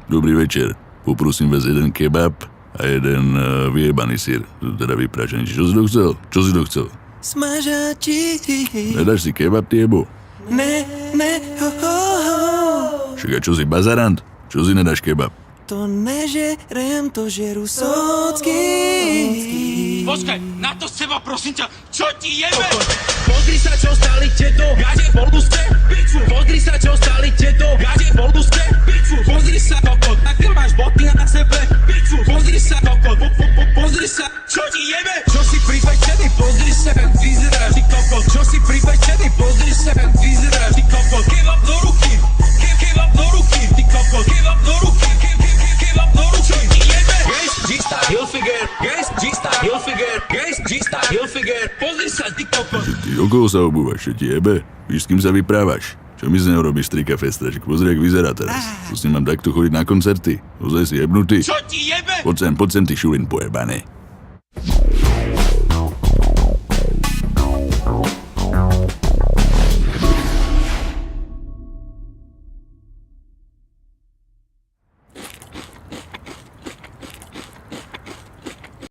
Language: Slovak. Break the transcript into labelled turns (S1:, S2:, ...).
S1: Dobrý večer. Poprosím vás jeden kebab a jeden vyjebaný syr. Teda vypražený. Čo si to chcel?
S2: Smažači.
S1: Nedáš si kebab, ty jebo?
S2: Ne, ho, ho, ho.
S1: Však a čo si bazarant? Čo si nedáš kebab?
S2: To nežerem, to žeru socky.
S3: Počkaj, na to s teba, prosím ťa, čo ti jebe?
S4: Pozri sa, čo stali tieto gade v Polduske, piču. Pozri sa, čo stali tieto gade v Polduske, piču. Pozri sa, kokot, aké máš boty na sebe, piču. Pozri sa, kokot, pozri sa, čo ti jebe? Čo si pripečený, pozri sa, jak vyzeráš, ty kokot. Čo si pripečený, pozri sa, jak vyzeráš, ty kokot. Kebab do ruky, kebab do ruky, ty kokot. Kebab do ruky, kebab do ruky, čo ti jebe? Gays, G-Star, Hilfiger, Gays, G-Star, Hilfiger, Gays, G-Star, Hilfiger. Pozri sa, ty kokot.
S1: Ty okolo sa obúvaš, čo ti jebe? Víš, s kým sa vyprávaš? Čo mi z neho robíš Strika Festraček? Pozri, jak vyzerá teraz. Tu s ním mám takto chodiť na koncerty. Ozaj si jebnutý.
S3: Čo ti jebe?
S1: Poď sem, ty šulin pojebaný.